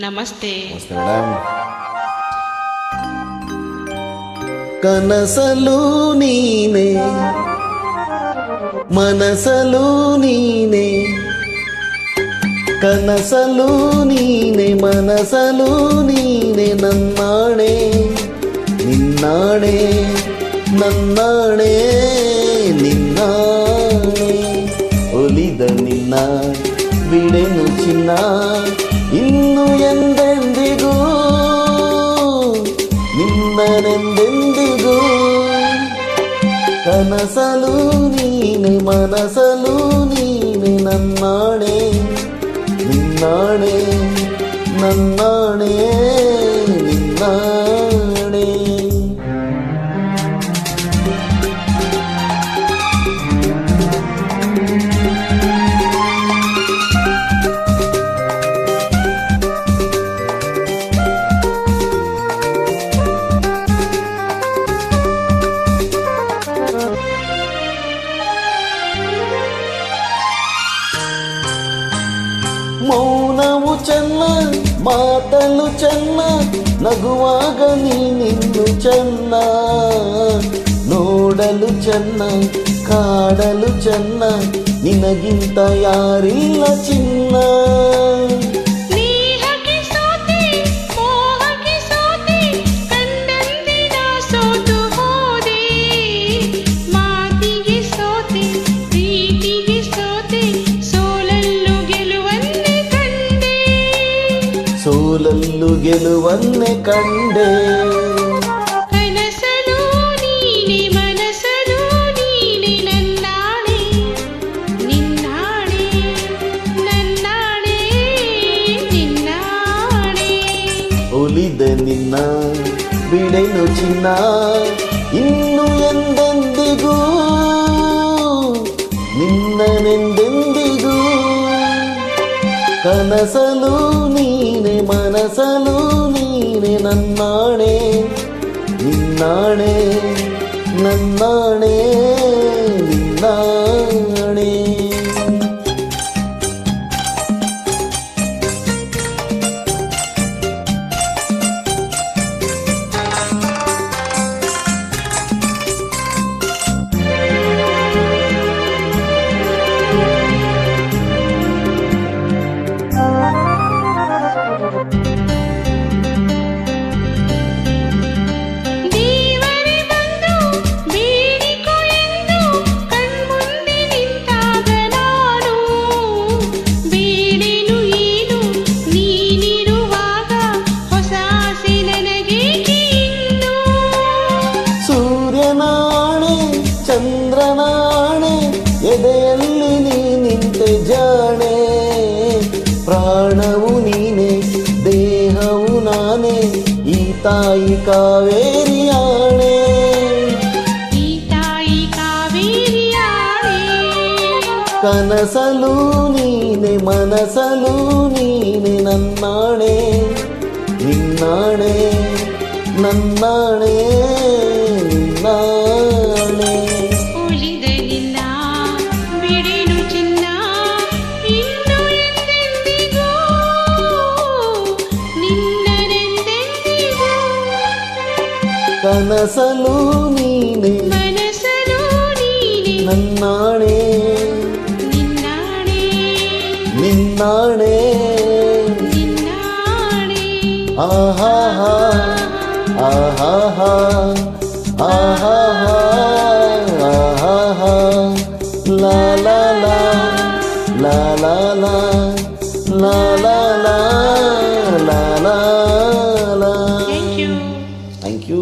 ನಮಸ್ತೆ. ನಮಸ್ತೆ ಮೇಡಮ್. ಕನಸಲು ನೀನೆ, ಮನಸಲು ನೀನೆ, ಕನಸಲು ನೀನೆ, ಮನಸಲು ನೀನೆ, ನನ್ನಾಣೆ ನಿನ್ನಾಣೆ, ನನ್ನಾಣೆ ನಿನ್ನಾಣೆ. ಒಲಿದ ನಿನ್ನ ಬಿಡೆನು ಚಿನ್ನ, ಇನ್ನು ಎಂದೆಂದಿಗೂ ನಿನ್ನನೆಂದೆಂದಿಗೂ. ಕನಸಲು ನೀನೆ, ಮನಸಲು ನೀನೆ, ನನ್ನಾಣೆ ನಿನ್ನಾಣೆ, ನನ್ನಾಣೆ ನಿನ್ನಾಣೆ. ಮೌನವು ಚೆನ್ನ, ಮಾತಲು ಚೆನ್ನ, ನಗುವಾಗ ನೀನಿನ್ನು ಚೆನ್ನ, ನೋಡಲು ಚೆನ್ನ, ಕಾಡಲು ಚೆನ್ನ, ನಿನಗಿಂತ ಯಾರಿಲ್ಲ ಚಿನ್ನ. ಸೋಲಲ್ಲು ಗೆಲುವನ್ನೇ ಕಂಡೆ. ಕನಸಲು ನೀನೆ, ಮನಸಲು ನೀನೆ, ನನ್ನಾಣೆ ನಿನ್ನಾಣೆ, ನನ್ನಾಣೆ ನಿನ್ನಾಣೆ. ಒಲಿದ ನಿನ್ನ ಬಿಡೆನು ಚಿನ್ನ, ಇನ್ನು ಎಂದೆಂದಿಗೂ ನಿನ್ನನೆಂದೆಂದಿಗೂ. ಕನಸಲು ನೀನೆ, ಮನಸಲು ನೀನೆ, ನನ್ನಾಣೆ ನಿನ್ನಾಣೆ, ನನ್ನಾಣೆ ನಿನ್ನಾಣೆ. ಚಂದ್ರನಾಣೆ, ಎದೆಯಲ್ಲಿ ನೀ ನಿಂತೆ ಜಾಣೆ, ಪ್ರಾಣವು ನೀನೆ, ದೇಹವು ನಾನೇ, ಈ ತಾಯಿ ಕಾವೇರಿ ಆಣೆ, ಈ ತಾಯಿ ಕಾವೇರಿ ಆಣೆ. ಕನಸಲು ನೀನೆ, ಮನಸಲು ನೀನೆ, ನನ್ನಾಣೆ ನಿನ್ನಾಣೆ, ನನ್ನಾಣೆ ನಿನ್ನಾಣೆ. ಉಳಿದ ನಿನ್ನ ಬಿಡೆನು ಚಿನ್ನ, ಇನ್ನು ಎಂದೆಂದಿಗೂ ನಿನ್ನನೆಂದೆಂದಿಗೂ. ಕನಸಲು ನೀನೆ, ಮನಸಲು ನೀನೆ, ನನ್ನಾಣೆ ನಿನ್ನಾಣೆ ನಿನ್ನಾಣೆ. ನಿನ್ನಾಣೆ. ಆಹಾಹಾ ಆಹಾಹಾ ಆಹಾಹಾ ಆಹಾಹಾ, ಲಾ ಲಾ ಲಾ ಲಾ ಲಾ ಲಾ ಲಾ ಲಾ ಲಾ ಲಾ ಲಾ ಲಾ. Thank you. Thank you.